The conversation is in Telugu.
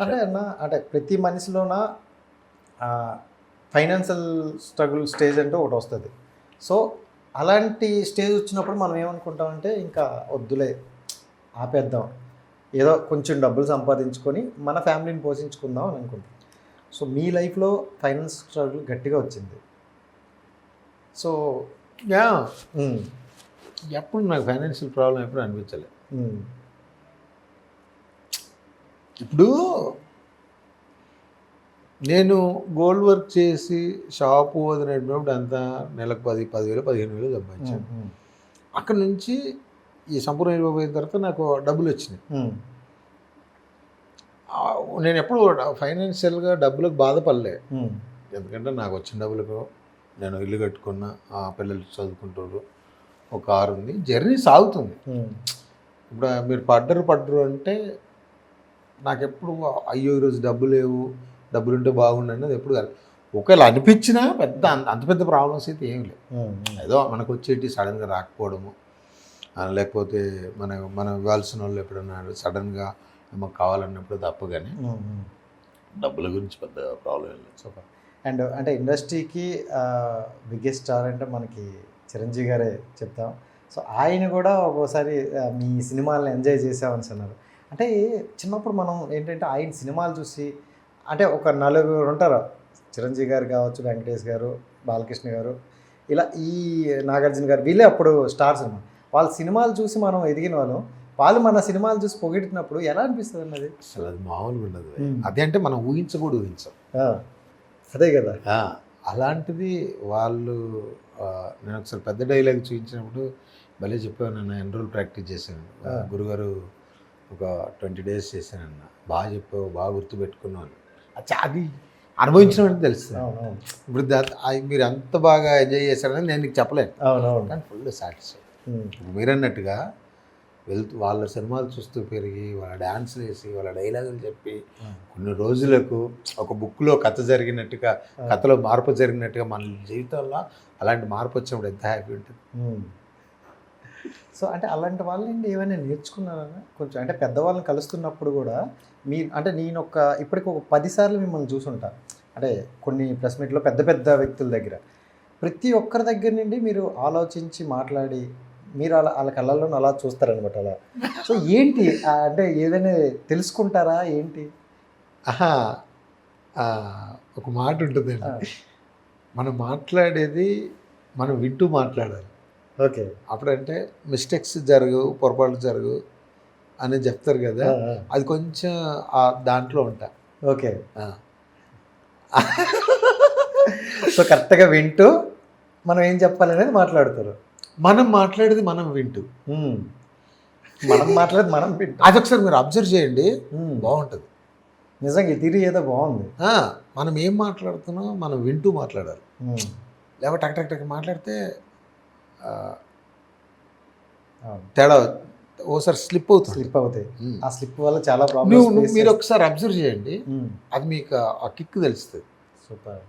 అంటే అన్న అంటే ప్రతి మనిషిలోన ఫైనాన్షియల్ స్ట్రగుల్ స్టేజ్ అంటే ఒకటి వస్తుంది. సో అలాంటి స్టేజ్ వచ్చినప్పుడు మనం ఏమనుకుంటామంటే ఇంకా వద్దులే ఆపేద్దాం, ఏదో కొంచెం డబ్బులు సంపాదించుకొని మన ఫ్యామిలీని పోషించుకుందాం అని అనుకుంటాం. సో మీ లైఫ్లో ఫైనాన్స్ స్ట్రగుల్ గట్టిగా వచ్చింది. సో ఎప్పుడు నాకు ఫైనాన్షియల్ ప్రాబ్లం ఎప్పుడు అనిపించలే. ఇప్పుడు నేను గోల్డ్ వర్క్ చేసి షాపు వదిలేటప్పుడు అంతా నెలకు 10,000 15,000 సంపాదించాను. అక్కడ నుంచి ఈ సంపూర్ణ అయిపోయిన తర్వాత నాకు డబ్బులు వచ్చినాయి. నేను ఎప్పుడు ఫైనాన్షియల్గా డబ్బులకు బాధపడలే. ఎందుకంటే నాకు వచ్చిన డబ్బులకు నేను ఇల్లు కట్టుకున్నా, ఆ పిల్లలు చదువుకుంటారు, ఒక కారు ఉంది, జర్నీ సాగుతుంది. ఇప్పుడు మీరు పడ్డరు అంటే నాకు ఎప్పుడు అయ్యో ఈరోజు డబ్బు లేవు, డబ్బులుంటే బాగుండు అన్నది ఎప్పుడు కాదు. ఒకవేళ అనిపించినా అంత పెద్ద ప్రాబ్లమ్స్ అయితే ఏం లేవు. ఏదో మనకు వచ్చేటి సడన్గా రాకపోవడము, లేకపోతే మనం ఇవ్వాల్సిన వాళ్ళు ఎప్పుడన్నా సడన్గా మాకు కావాలన్నప్పుడు తప్ప, కానీ డబ్బుల గురించి పెద్ద ప్రాబ్లం ఏం లేదు. సూపర్. అండ్ అంటే ఇండస్ట్రీకి బిగ్గెస్ట్ స్టార్ అంటే మనకి చిరంజీవి గారే చెప్తాం. సో ఆయన కూడా ఒక్కోసారి మీ సినిమాలను ఎంజాయ్ చేసామని అన్నారు. అంటే చిన్నప్పుడు మనం ఏంటంటే ఆయన సినిమాలు చూసి, అంటే ఒక నలుగురు ఉంటారు, చిరంజీవి గారు కావచ్చు, వెంకటేష్ గారు, బాలకృష్ణ గారు, ఇలా ఈ నాగార్జున గారు, వీళ్ళే అప్పుడు స్టార్స్ అన్నమాట. వాళ్ళ సినిమాలు చూసి మనం ఎదిగిన వాళ్ళు మన సినిమాలు చూసి పొగిడినప్పుడు ఎలా అనిపిస్తుంది అన్నది? అసలు అది మామూలుగా ఉండదు. అదే అంటే మనం ఊహించం. అదే కదా. అలాంటిది వాళ్ళు నేను ఒకసారి పెద్ద డైలాగ్ చూపించినప్పుడు భలే చెప్పాను. నన్ను ఎన్ని రోజులు ప్రాక్టీస్ చేశాను గురుగారు, ఒక 20 days చేశానన్న. బాగా చెప్పావు, బాగా గుర్తుపెట్టుకున్నాను. అది అనుభవించినట్టు తెలుస్తుంది. ఇప్పుడు మీరు ఎంత బాగా ఎంజాయ్ చేశారని నేను నీకు చెప్పలేను, కానీ ఫుల్ సాటిస్ఫైడ్. మీరన్నట్టుగా వాళ్ళ సినిమాలు చూస్తూ పెరిగి, వాళ్ళ డ్యాన్స్లు వేసి, వాళ్ళ డైలాగులు చెప్పి, కొన్ని రోజులకు ఒక బుక్లో కథ జరిగినట్టుగా, కథలో మార్పు జరిగినట్టుగా మన జీవితంలో అలాంటి మార్పు వచ్చినప్పుడు ఎంత హ్యాపీ ఉంటుంది. సో అంటే అలాంటి వాళ్ళ నుండి ఏమైనా నేర్చుకున్నారా కొంచెం? అంటే పెద్దవాళ్ళని కలుస్తున్నప్పుడు కూడా అంటే నేను ఇప్పటికి ఒక 10 సార్లు మిమ్మల్ని చూసుంటా. అంటే కొన్ని ప్రెస్ మీట్లో పెద్ద పెద్ద వ్యక్తుల దగ్గర, ప్రతి ఒక్కరి దగ్గర నుండి మీరు ఆలోచించి మాట్లాడి, మీరు వాళ్ళ కళ్ళల్లో అలా చూస్తారనమాట. అలా సో ఏంటి అంటే ఏదైనా తెలుసుకుంటారా ఏంటి? ఒక మాట ఉంటుందండి, మనం మాట్లాడేది మనం వింటూ మాట్లాడాలి. ఓకే. అప్పుడంటే మిస్టేక్స్ జరగవు, పొరపాట్లు జరగవు అని చెప్తారు కదా, అది కొంచెం దాంట్లో ఉంటా. ఓకే. సో కరెక్ట్గా వింటూ మనం ఏం చెప్పాలనేది మాట్లాడతారు. మనం మాట్లాడేది మనం వింటూ, మనం మాట్లాడేది మనం వింటూ. అది ఒకసారి మీరు అబ్జర్వ్ చేయండి, బాగుంటుంది. నిజంగా ఈ తీరి ఏదో బాగుంది. మనం ఏం మాట్లాడుతున్నాం మనం వింటూ మాట్లాడాలి. లేకపోతే టక్ టక్ టక్ మాట్లాడితే తేడా ఓసారి స్లిప్ అవుతాయి. ఆ స్లిప్ వల్ల చాలా ప్రాబ్లమ్స్. మీరు ఒకసారి అబ్జర్వ్ చేయండి, అది మీకు ఆ కిక్ తెలుస్తుంది. సూపర్.